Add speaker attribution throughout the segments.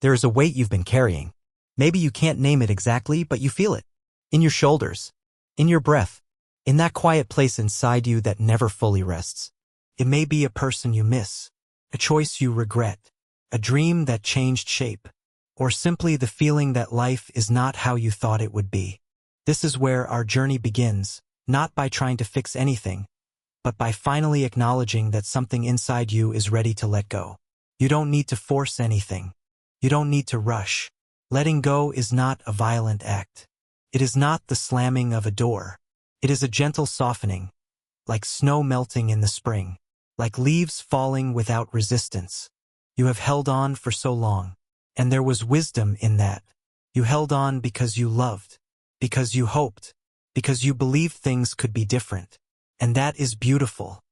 Speaker 1: There is a weight you've been carrying. Maybe you can't name it exactly, but you feel it. In your shoulders. In your breath. In that quiet place inside you that never fully rests. It may be a person you miss, a choice you regret, a dream that changed shape, or simply the feeling that life is not how you thought it would be. This is where our journey begins, not by trying to fix anything, but by finally acknowledging that something inside you is ready to let go. You don't need to force anything. You don't need to rush. Letting go is not a violent act. It is not the slamming of a door. It is a gentle softening, like snow melting in the spring, like leaves falling without resistance. You have held on for so long, and there was wisdom in that. You held on because you loved, because you hoped, because you believed things could be different. And that is beautiful.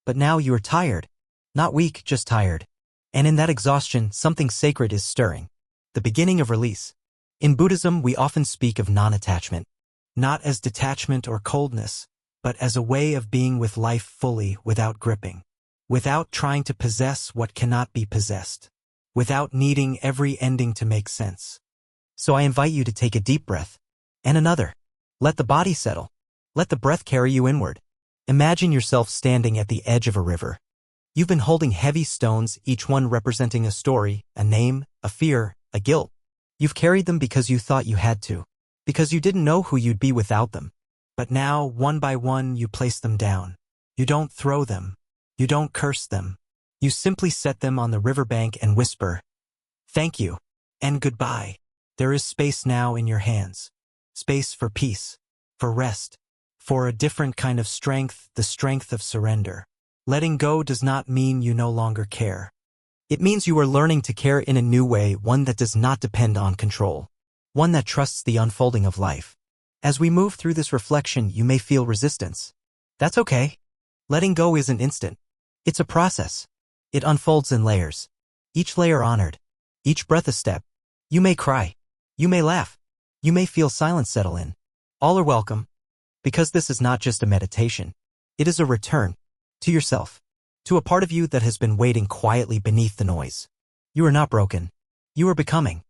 Speaker 1: But now you are tired. Not weak, just tired. And in that exhaustion, something sacred is stirring. The beginning of release. In Buddhism, we often speak of non-attachment. Not as detachment or coldness, but as a way of being with life fully without gripping. Without trying to possess what cannot be possessed. Without needing every ending to make sense. So I invite you to take a deep breath. And another. Let the body settle. Let the breath carry you inward. Imagine yourself standing at the edge of a river. You've been holding heavy stones, each one representing a story, a name, a fear, a guilt. You've carried them because you thought you had to. Because you didn't know who you'd be without them. But now, one by one, you place them down. You don't throw them. You don't curse them. You simply set them on the riverbank and whisper, "Thank you, and goodbye." There is space now in your hands. Space for peace, for rest, for a different kind of strength, the strength of surrender. Letting go does not mean you no longer care. It means you are learning to care in a new way, one that does not depend on control. One that trusts the unfolding of life. As we move through this reflection, you may feel resistance. That's okay. Letting go isn't instant. It's a process. It unfolds in layers. Each layer honored. Each breath a step. You may cry. You may laugh. You may feel silence settle in. All are welcome. Because this is not just a meditation. It is a return. To yourself. To a part of you that has been waiting quietly beneath the noise. You are not broken. You are becoming.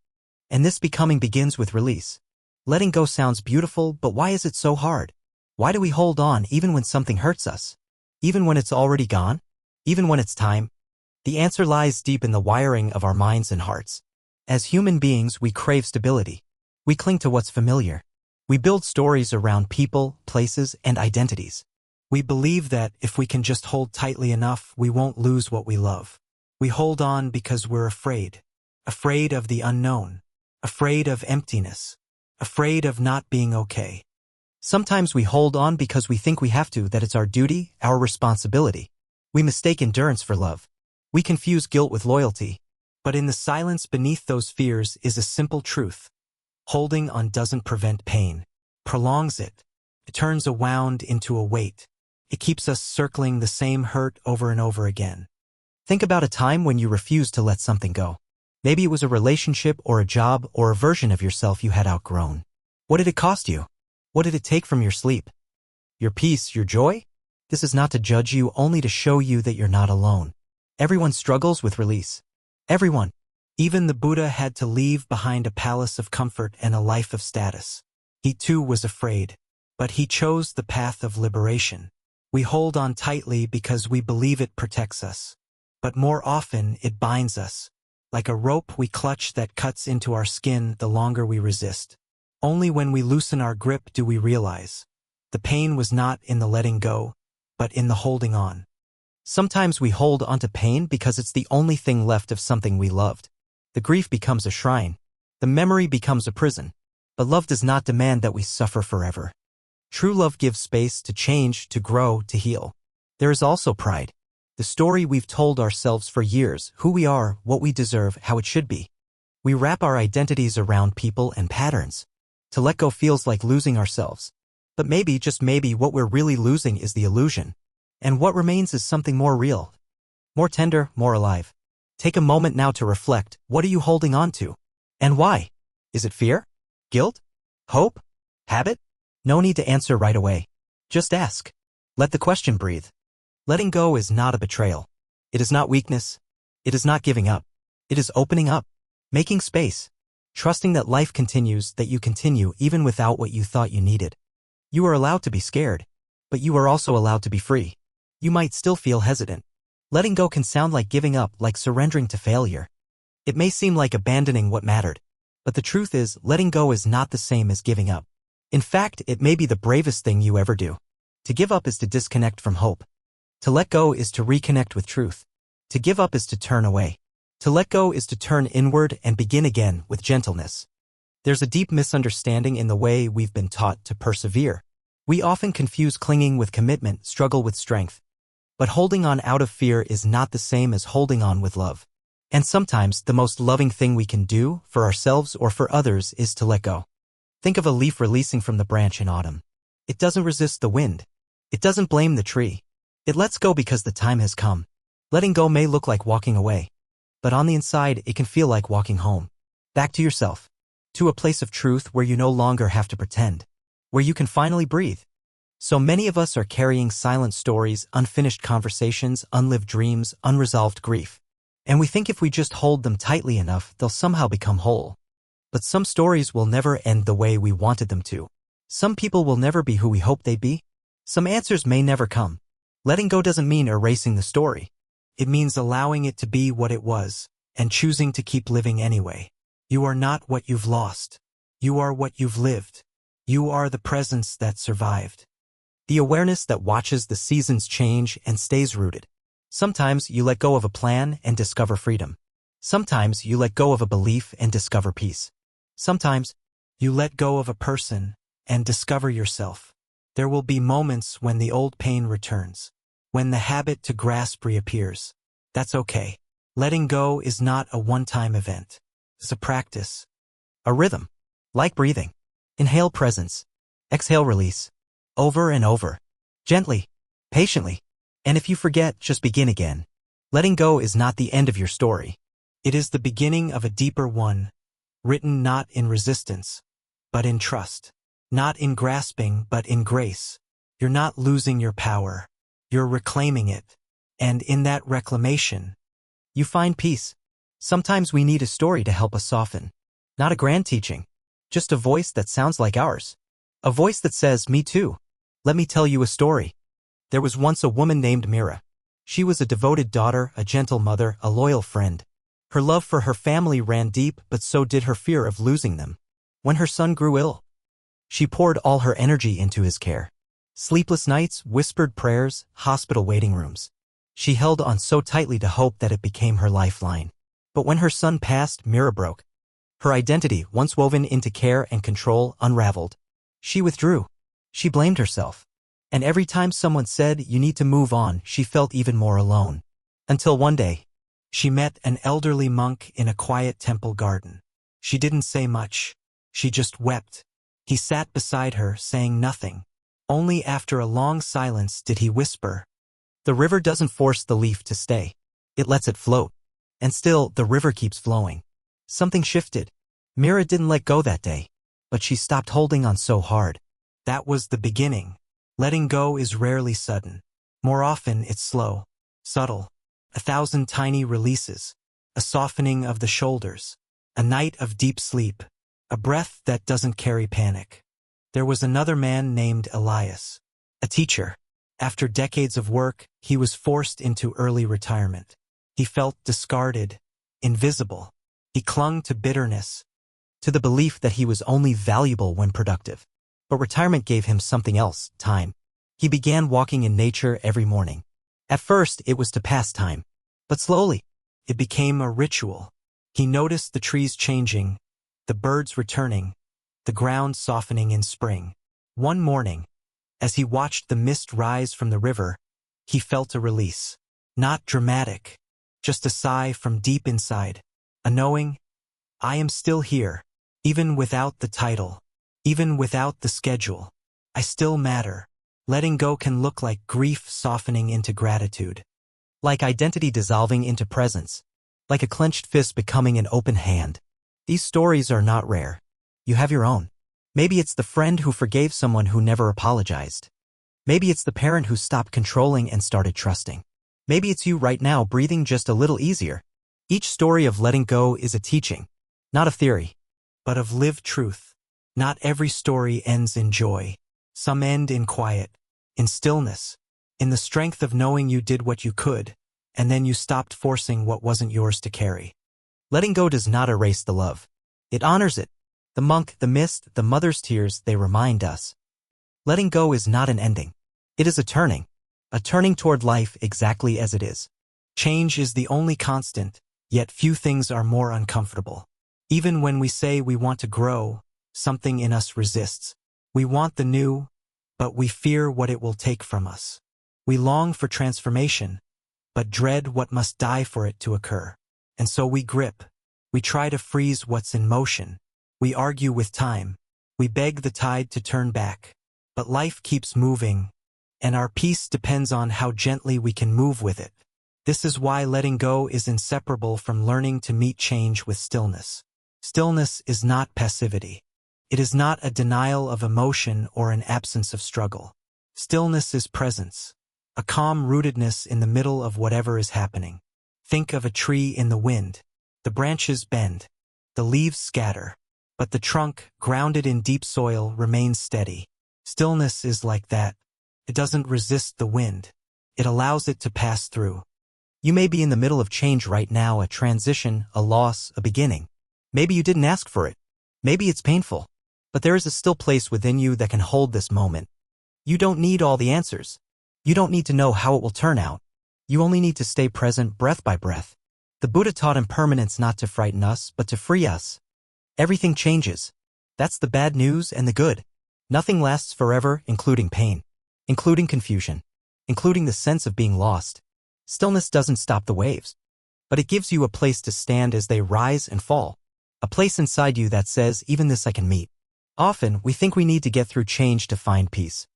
Speaker 1: And this becoming begins with release. Letting go sounds beautiful, but why is it so hard? Why do we hold on even when something hurts us? Even when it's already gone? Even when it's time? The answer lies deep in the wiring of our minds and hearts. As human beings, we crave stability. We cling to what's familiar. We build stories around people, places, and identities. We believe that if we can just hold tightly enough, we won't lose what we love. We hold on because we're afraid. Afraid of the unknown. Afraid of emptiness. Afraid of not being okay. Sometimes we hold on because we think we have to, that it's our duty, our responsibility. We mistake endurance for love. We confuse guilt with loyalty. But in the silence beneath those fears is a simple truth. Holding on doesn't prevent pain. Prolongs it. It turns a wound into a weight. It keeps us circling the same hurt over and over again. Think about a time when you refused to let something go. Maybe it was a relationship or a job or a version of yourself you had outgrown. What did it cost you? What did it take from your sleep? Your peace, your joy? This is not to judge you, only to show you that you're not alone. Everyone struggles with release. Everyone. Even the Buddha had to leave behind a palace of comfort and a life of status. He too was afraid, but he chose the path of liberation. We hold on tightly because we believe it protects us. But more often, it binds us. Like a rope we clutch that cuts into our skin the longer we resist. Only when we loosen our grip do we realize. The pain was not in the letting go, but in the holding on. Sometimes we hold onto pain because it's the only thing left of something we loved. The grief becomes a shrine. The memory becomes a prison. But love does not demand that we suffer forever. True love gives space to change, to grow, to heal. There is also pride. The story we've told ourselves for years, who we are, what we deserve, how it should be. We wrap our identities around people and patterns. To let go feels like losing ourselves. But maybe, just maybe, what we're really losing is the illusion. And what remains is something more real. More tender, more alive. Take a moment now to reflect. What are you holding on to? And why? Is it fear? Guilt? Hope? Habit? No need to answer right away. Just ask. Let the question breathe. Letting go is not a betrayal. It is not weakness. It is not giving up. It is opening up. Making space. Trusting that life continues, that you continue even without what you thought you needed. You are allowed to be scared, but you are also allowed to be free. You might still feel hesitant. Letting go can sound like giving up, like surrendering to failure. It may seem like abandoning what mattered, but the truth is, letting go is not the same as giving up. In fact, it may be the bravest thing you ever do. To give up is to disconnect from hope. To let go is to reconnect with truth. To give up is to turn away. To let go is to turn inward and begin again with gentleness. There's a deep misunderstanding in the way we've been taught to persevere. We often confuse clinging with commitment, struggle with strength. But holding on out of fear is not the same as holding on with love. And sometimes the most loving thing we can do, for ourselves or for others, is to let go. Think of a leaf releasing from the branch in autumn. It doesn't resist the wind. It doesn't blame the tree. It lets go because the time has come. Letting go may look like walking away, but on the inside it can feel like walking home. Back to yourself. To a place of truth where you no longer have to pretend. Where you can finally breathe. So many of us are carrying silent stories, unfinished conversations, unlived dreams, unresolved grief. And we think if we just hold them tightly enough, they'll somehow become whole. But some stories will never end the way we wanted them to. Some people will never be who we hoped they'd be. Some answers may never come. Letting go doesn't mean erasing the story. It means allowing it to be what it was, and choosing to keep living anyway. You are not what you've lost. You are what you've lived. You are the presence that survived. The awareness that watches the seasons change and stays rooted. Sometimes you let go of a plan and discover freedom. Sometimes you let go of a belief and discover peace. Sometimes you let go of a person and discover yourself. There will be moments when the old pain returns, when the habit to grasp reappears. That's okay. Letting go is not a one-time event. It's a practice, a rhythm, like breathing. Inhale presence, exhale release, over and over, gently, patiently. And if you forget, just begin again. Letting go is not the end of your story. It is the beginning of a deeper one, written not in resistance, but in trust. Not in grasping, but in grace. You're not losing your power. You're reclaiming it. And in that reclamation, you find peace. Sometimes we need a story to help us soften. Not a grand teaching, just a voice that sounds like ours. A voice that says, "Me too. Let me tell you a story." There was once a woman named Mira. She was a devoted daughter, a gentle mother, a loyal friend. Her love for her family ran deep, but so did her fear of losing them. When her son grew ill, she poured all her energy into his care. Sleepless nights, whispered prayers, hospital waiting rooms. She held on so tightly to hope that it became her lifeline. But when her son passed, Mira broke. Her identity, once woven into care and control, unraveled. She withdrew. She blamed herself. And every time someone said, "You need to move on," she felt even more alone. Until one day, she met an elderly monk in a quiet temple garden. She didn't say much. She just wept. He sat beside her, saying nothing. Only after a long silence did he whisper, "The river doesn't force the leaf to stay. It lets it float." And still, the river keeps flowing. Something shifted. Mira didn't let go that day, but she stopped holding on so hard. That was the beginning. Letting go is rarely sudden. More often, it's slow, subtle. 1,000 tiny releases. A softening of the shoulders. A night of deep sleep. A breath that doesn't carry panic. There was another man named Elias, a teacher. After decades of work, he was forced into early retirement. He felt discarded, invisible. He clung to bitterness, to the belief that he was only valuable when productive. But retirement gave him something else, time. He began walking in nature every morning. At first, it was to pass time. But slowly, it became a ritual. He noticed the trees changing, the birds returning, the ground softening in spring. One morning, as he watched the mist rise from the river, he felt a release. Not dramatic, just a sigh from deep inside. A knowing, I am still here, even without the title, even without the schedule. I still matter. Letting go can look like grief softening into gratitude. Like identity dissolving into presence. Like a clenched fist becoming an open hand. These stories are not rare. You have your own. Maybe it's the friend who forgave someone who never apologized. Maybe it's the parent who stopped controlling and started trusting. Maybe it's you right now breathing just a little easier. Each story of letting go is a teaching. not of theory, but of lived truth. Not every story ends in joy. Some end in quiet, in stillness, in the strength of knowing you did what you could, and then you stopped forcing what wasn't yours to carry. Letting go does not erase the love. It honors it. The monk, the mist, the mother's tears, they remind us. Letting go is not an ending. It is a turning toward life exactly as it is. Change is the only constant, yet few things are more uncomfortable. Even when we say we want to grow, something in us resists. We want the new, but we fear what it will take from us. We long for transformation, but dread what must die for it to occur. And so we grip. We try to freeze what's in motion. We argue with time. We beg the tide to turn back. But life keeps moving, and our peace depends on how gently we can move with it. This is why letting go is inseparable from learning to meet change with stillness. Stillness is not passivity. It is not a denial of emotion or an absence of struggle. Stillness is presence, a calm rootedness in the middle of whatever is happening. Think of a tree in the wind. The branches bend, the leaves scatter, but the trunk, grounded in deep soil, remains steady. Stillness is like that. It doesn't resist the wind. It allows it to pass through. You may be in the middle of change right now, a transition, a loss, a beginning. Maybe you didn't ask for it. Maybe it's painful. But there is a still place within you that can hold this moment. You don't need all the answers. You don't need to know how it will turn out. You only need to stay present breath by breath. The Buddha taught impermanence not to frighten us, but to free us. Everything changes. That's the bad news and the good. Nothing lasts forever, including pain, including confusion, including the sense of being lost. Stillness doesn't stop the waves, but it gives you a place to stand as they rise and fall. A place inside you that says, even this I can meet. Often, we think we need to get through change to find peace.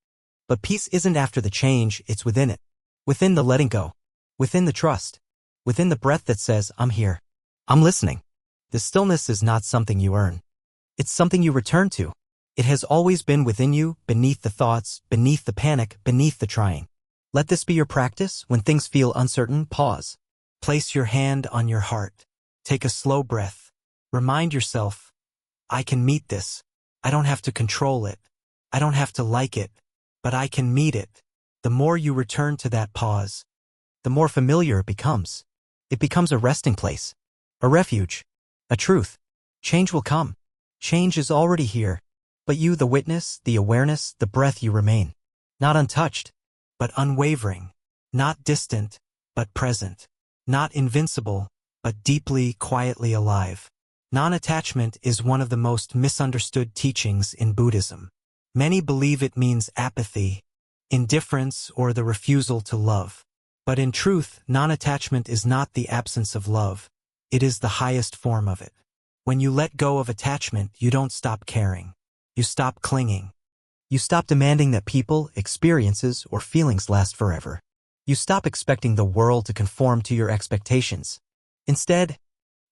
Speaker 1: But peace isn't after the change, it's within it. Within the letting go. Within the trust. Within the breath that says, I'm here. I'm listening. The stillness is not something you earn. It's something you return to. It has always been within you, beneath the thoughts, beneath the panic, beneath the trying. Let this be your practice. When things feel uncertain, pause. Place your hand on your heart. Take a slow breath. Remind yourself, I can meet this. I don't have to control it. I don't have to like it, but I can meet it. The more you return to that pause, the more familiar it becomes. It becomes a resting place, a refuge, a truth. Change will come. Change is already here. But you, the witness, the awareness, the breath, you remain. Not untouched, but unwavering. Not distant, but present. Not invincible, but deeply, quietly alive. Non-attachment is one of the most misunderstood teachings in Buddhism. Many believe it means apathy, indifference, or the refusal to love. But in truth, non-attachment is not the absence of love. It is the highest form of it. When you let go of attachment, you don't stop caring. You stop clinging. You stop demanding that people, experiences, or feelings last forever. You stop expecting the world to conform to your expectations. Instead,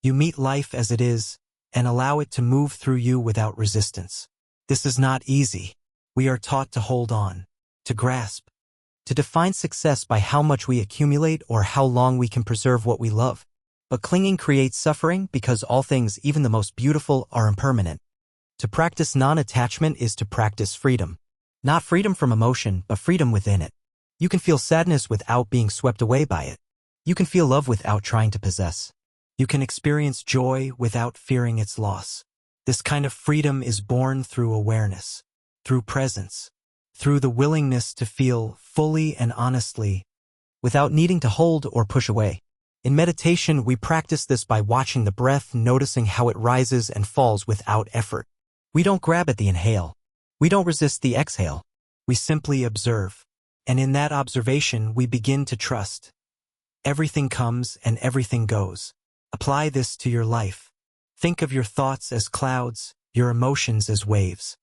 Speaker 1: you meet life as it is and allow it to move through you without resistance. This is not easy. We are taught to hold on, to grasp, to define success by how much we accumulate or how long we can preserve what we love. But clinging creates suffering because all things, even the most beautiful, are impermanent. To practice non-attachment is to practice freedom. Not freedom from emotion, but freedom within it. You can feel sadness without being swept away by it. You can feel love without trying to possess. You can experience joy without fearing its loss. This kind of freedom is born through awareness, through presence, through the willingness to feel fully and honestly, without needing to hold or push away. In meditation, we practice this by watching the breath, noticing how it rises and falls without effort. We don't grab at the inhale. We don't resist the exhale. We simply observe. And in that observation, we begin to trust. Everything comes and everything goes. Apply this to your life. Think of your thoughts as clouds, your emotions as waves.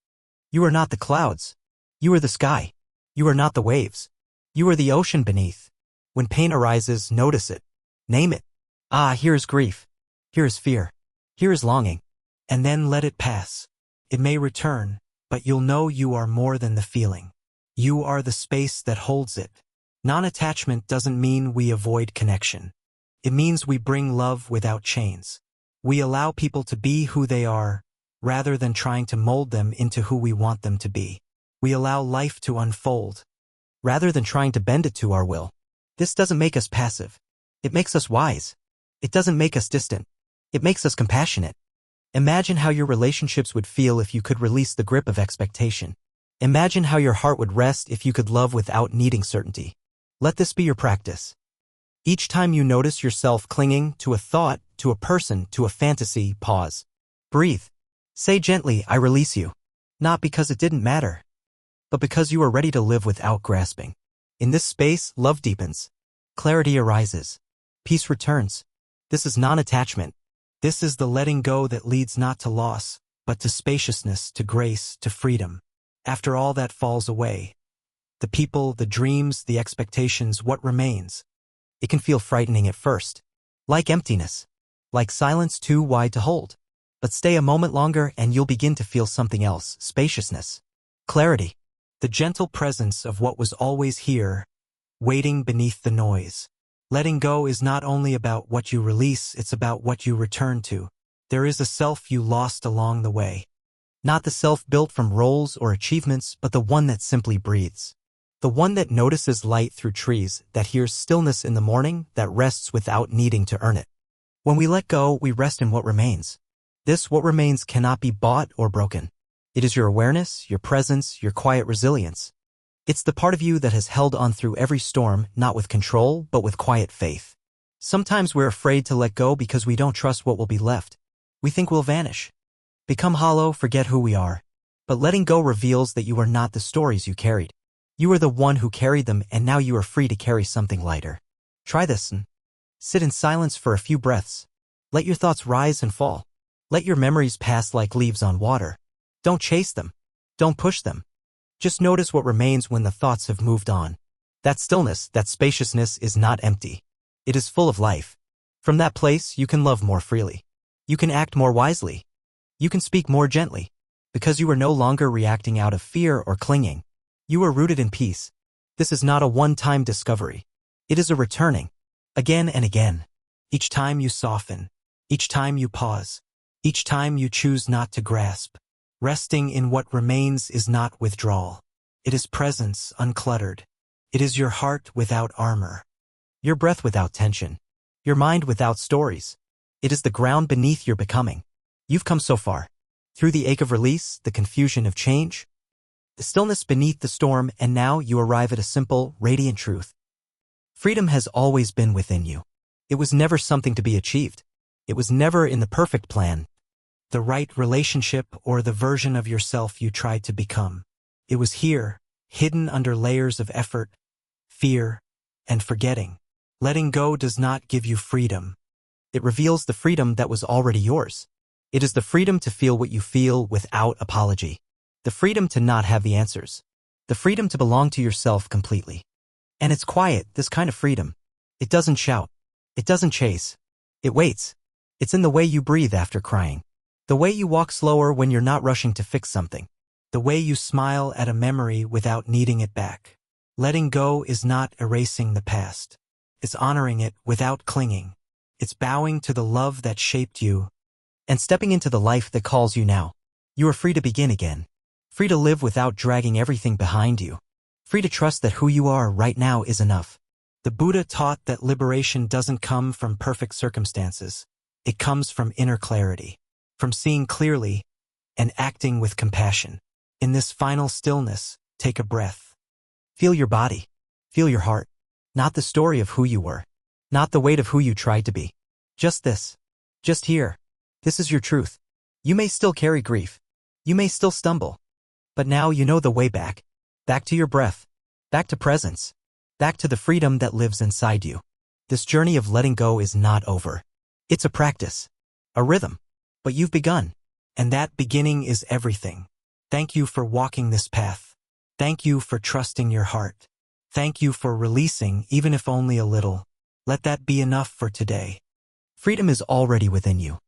Speaker 1: You are not the clouds. You are the sky. You are not the waves. You are the ocean beneath. When pain arises, notice it. Name it. Ah, here is grief. Here is fear. Here is longing. And then let it pass. It may return, but you'll know you are more than the feeling. You are the space that holds it. Non-attachment doesn't mean we avoid connection. It means we bring love without chains. We allow people to be who they are, rather than trying to mold them into who we want them to be. We allow life to unfold, rather than trying to bend it to our will. This doesn't make us passive. It makes us wise. It doesn't make us distant. It makes us compassionate. Imagine how your relationships would feel if you could release the grip of expectation. Imagine how your heart would rest if you could love without needing certainty. Let this be your practice. Each time you notice yourself clinging to a thought, to a person, to a fantasy, pause. Breathe. Say gently, I release you. Not because it didn't matter, but because you are ready to live without grasping. In this space, love deepens. Clarity arises. Peace returns. This is non-attachment. This is the letting go that leads not to loss, but to spaciousness, to grace, to freedom. After all that falls away, the people, the dreams, the expectations, what remains? It can feel frightening at first. Like emptiness. Like silence too wide to hold. But stay a moment longer and you'll begin to feel something else, spaciousness. Clarity. The gentle presence of what was always here, waiting beneath the noise. Letting go is not only about what you release, it's about what you return to. There is a self you lost along the way. Not the self built from roles or achievements, but the one that simply breathes. The one that notices light through trees, that hears stillness in the morning, that rests without needing to earn it. When we let go, we rest in what remains. This what remains cannot be bought or broken. It is your awareness, your presence, your quiet resilience. It's the part of you that has held on through every storm, not with control, but with quiet faith. Sometimes we're afraid to let go because we don't trust what will be left. We think we'll vanish, become hollow, forget who we are. But letting go reveals that you are not the stories you carried. You are the one who carried them, and now you are free to carry something lighter. Try this and sit in silence for a few breaths. Let your thoughts rise and fall. Let your memories pass like leaves on water. Don't chase them. Don't push them. Just notice what remains when the thoughts have moved on. That stillness, that spaciousness is not empty. It is full of life. From that place, you can love more freely. You can act more wisely. You can speak more gently. Because you are no longer reacting out of fear or clinging. You are rooted in peace. This is not a one-time discovery. It is a returning. Again and again. Each time you soften. Each time you pause. Each time you choose not to grasp. Resting in what remains is not withdrawal. It is presence uncluttered. It is your heart without armor. Your breath without tension. Your mind without stories. It is the ground beneath your becoming. You've come so far. Through the ache of release, the confusion of change, the stillness beneath the storm, and now you arrive at a simple, radiant truth. Freedom has always been within you. It was never something to be achieved. It was never in the perfect plan, the right relationship, or the version of yourself you tried to become. It was here, hidden under layers of effort, fear, and forgetting. Letting go does not give you freedom. It reveals the freedom that was already yours. It is the freedom to feel what you feel without apology. The freedom to not have the answers. The freedom to belong to yourself completely. And it's quiet, this kind of freedom. It doesn't shout. It doesn't chase. It waits. It's in the way you breathe after crying. The way you walk slower when you're not rushing to fix something. The way you smile at a memory without needing it back. Letting go is not erasing the past. It's honoring it without clinging. It's bowing to the love that shaped you and stepping into the life that calls you now. You are free to begin again. Free to live without dragging everything behind you. Free to trust that who you are right now is enough. The Buddha taught that liberation doesn't come from perfect circumstances. It comes from inner clarity. From seeing clearly and acting with compassion. In this final stillness, take a breath. Feel your body. Feel your heart. Not the story of who you were. Not the weight of who you tried to be. Just this. Just here. This is your truth. You may still carry grief. You may still stumble. But now you know the way back. Back to your breath. Back to presence. Back to the freedom that lives inside you. This journey of letting go is not over. It's a practice. A rhythm. But you've begun. And that beginning is everything. Thank you for walking this path. Thank you for trusting your heart. Thank you for releasing, even if only a little. Let that be enough for today. Freedom is already within you.